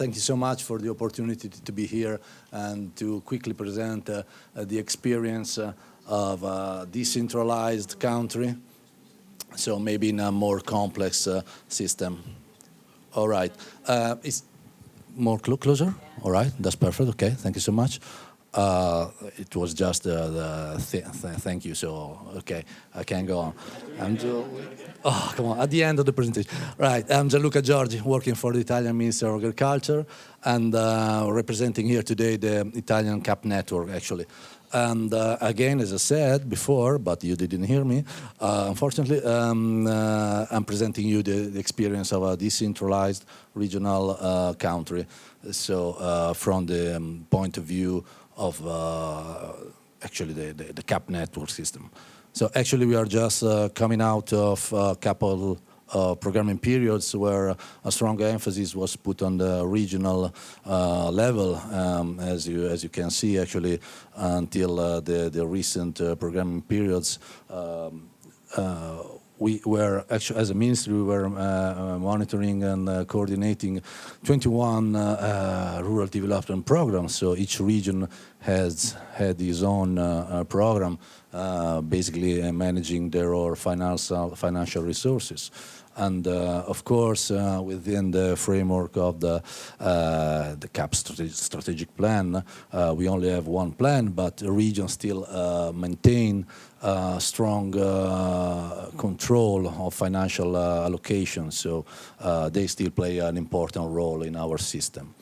thank you so much for the opportunity to be here and to quickly present the experience of a decentralized country, so maybe in a more complex system. All right. It's more closer? All right, that's perfect. Okay, thank you so much. It was just thank you, so okay, I can go on. Oh, come on, at the end of the presentation. Right, I'm Gianluca Giorgi, working for the Italian Ministry of Agriculture and representing here today the Italian CAP network, actually. And again, as I said before, but you didn't hear me, unfortunately, I'm presenting you the experience of a decentralized regional country. So from the point of view of actually the CAP network system. So actually we are just coming out of a couple programming periods where a strong emphasis was put on the regional level, as you can see actually until the recent programming periods. We were actually, as a ministry, we were monitoring and coordinating 21 rural development programs. So each region has had its own program, basically managing their own financial resources. And of course, within the framework of the CAP strategic plan, we only have one plan, but the regions still maintain strong control of financial allocation, so they still play an important role in our system.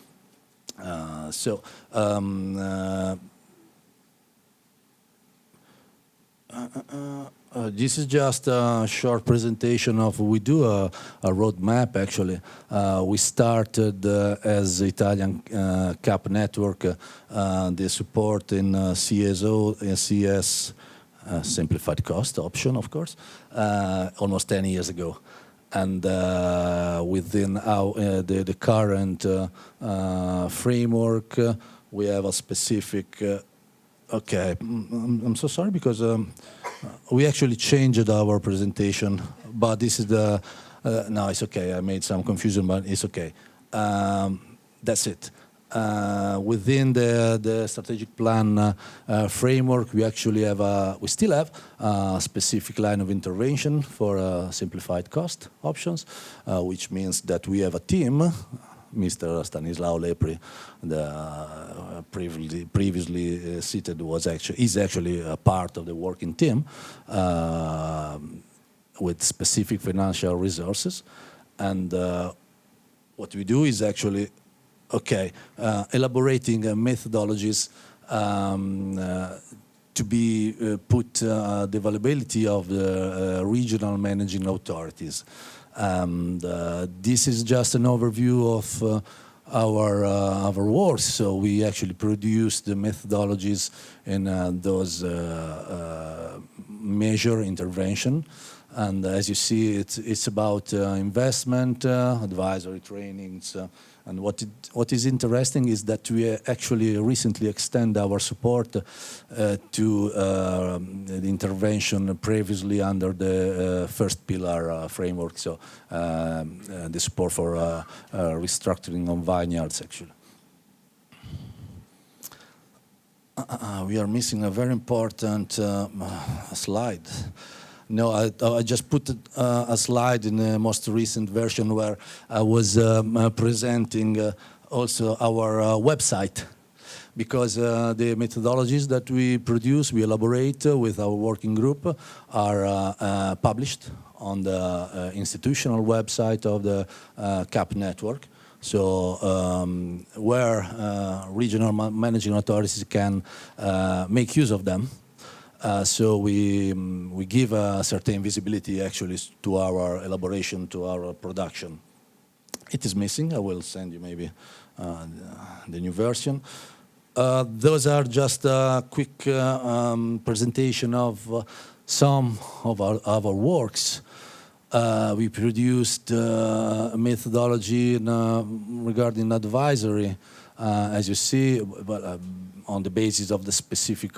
This is just a short presentation of, we do a roadmap actually. We started as Italian CAP network, the support in CSO and CS, simplified cost option, of course, almost 10 years ago. And within the current framework, we have a specific, okay, I'm so sorry because we actually changed our presentation, but this is the, no, it's okay, I made some confusion, but it's okay. That's it. Within the strategic plan framework, we actually have we still have a specific line of intervention for simplified cost options, which means that we have a team. Mr. Stanislao Lepri, the previously seated, is actually a part of the working team with specific financial resources, and what we do is actually elaborating methodologies to be put the availability of the regional managing authorities. And this is just an overview of our work. So we actually produce the methodologies in those measure intervention. And as you see, it's about investment, advisory trainings, and what is interesting is that we actually recently extend our support to the intervention previously under the first pillar framework, so the support for restructuring on vineyards, actually. We are missing a very important slide. No, I just put a slide in the most recent version where I was presenting also our website, because the methodologies that we produce, we elaborate with our working group, are published on the institutional website of the CAP network. So where regional managing authorities can make use of them. So we give a certain visibility actually to our elaboration, to our production. It is missing. I will send you maybe the new version. Those are just a quick presentation of some of our works. We produced a methodology regarding advisory, as you see, but on the basis of the specific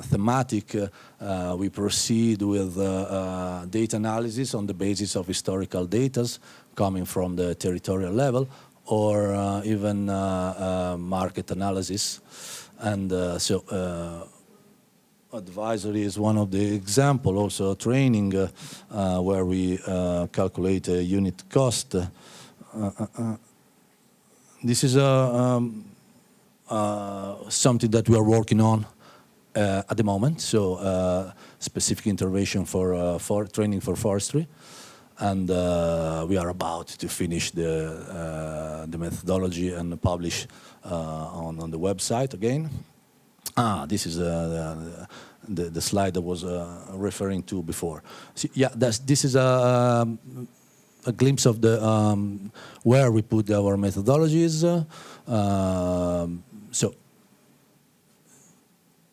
thematic, we proceed with data analysis on the basis of historical data coming from the territorial level, or even market analysis. And advisory is one of the example, also training where we calculate a unit cost. This is something that we are working on at the moment, so specific intervention for training for forestry. And we are about to finish the methodology and publish on the website again. This is the slide I was referring to before. So, yeah, this is a glimpse of the where we put our methodologies. So,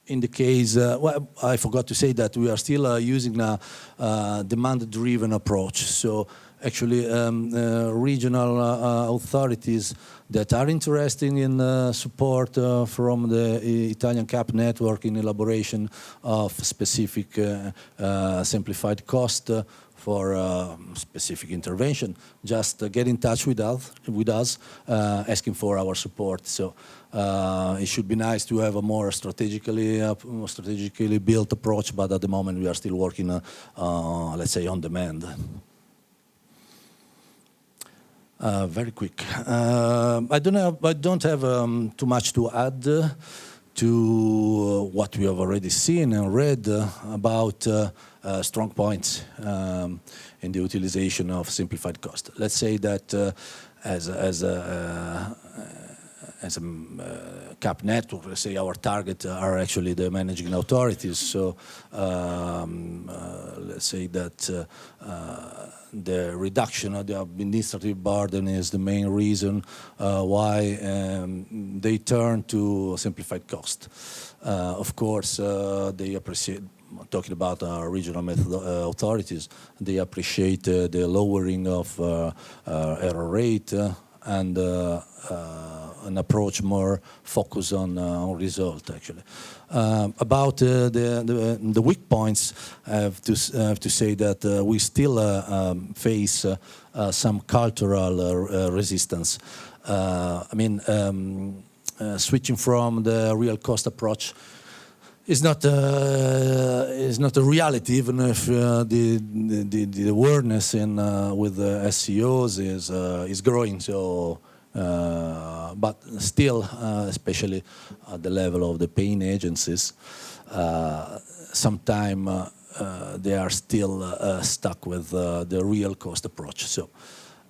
in the case, well, I forgot to say that we are still using a demand-driven approach. So actually, regional authorities that are interested in support from the Italian CAP network in elaboration of specific simplified cost for specific intervention, just get in touch with us asking for our support. So it should be nice to have a more strategically built approach, but at the moment we are still working, let's say, on demand. Very quick. I don't have too much to add to what we have already seen and read about strong points in the utilization of simplified cost. Let's say that as a CAP network, let's say our target are actually the managing authorities. So let's say that the reduction of the administrative burden is the main reason why they turn to simplified cost. Of course, they appreciate, talking about our regional authorities, they appreciate the lowering of error rate and an approach more focused on result, actually. About the weak points, I have to say that we still face some cultural resistance. I mean, switching from the real cost approach is not a reality, even if the awareness in with the SCOs is growing. So, but still, especially at the level of the paying agencies, sometimes they are still stuck with the real cost approach. So,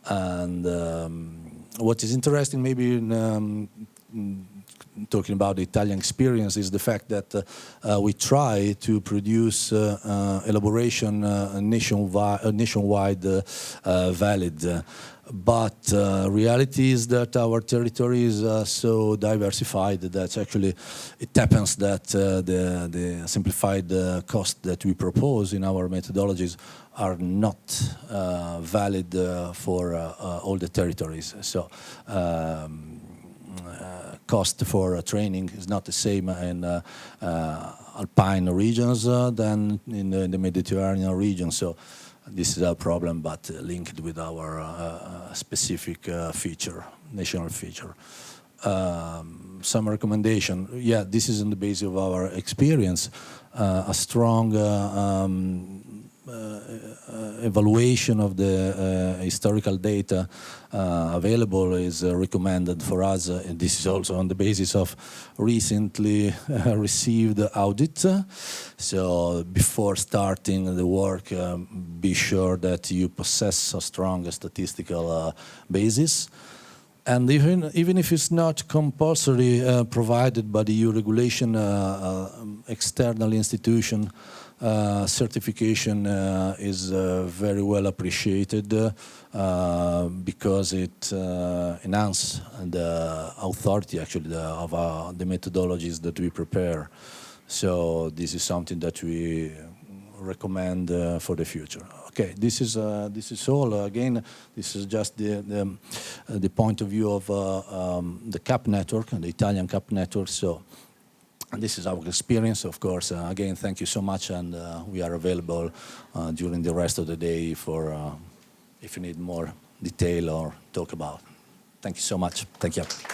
and what is interesting, maybe in talking about the Italian experience, is the fact that we try to produce elaboration nationwide valid. But reality is that our territory is so diversified that actually it happens that the simplified cost that we propose in our methodologies are not valid for all the territories. So cost for training is not the same in alpine regions than in the Mediterranean region. So this is a problem, but linked with our specific feature, national feature. Some recommendation. Yeah, this is on the basis of our experience. A strong evaluation of the historical data available is recommended for us. And this is also on the basis of recently received audit. So before starting the work, be sure that you possess a strong statistical basis. And even if it's not compulsory provided by the EU regulation, external institution certification is very well appreciated because it enhances the authority, actually, of the methodologies that we prepare. So this is something that we recommend for the future. Okay, this is all. Again, this is just the point of view of the CAP network, the Italian CAP network. So this is our experience, of course. Again, thank you so much, and we are available during the rest of the day for if you need more detail or talk about. Thank you so much. Thank you.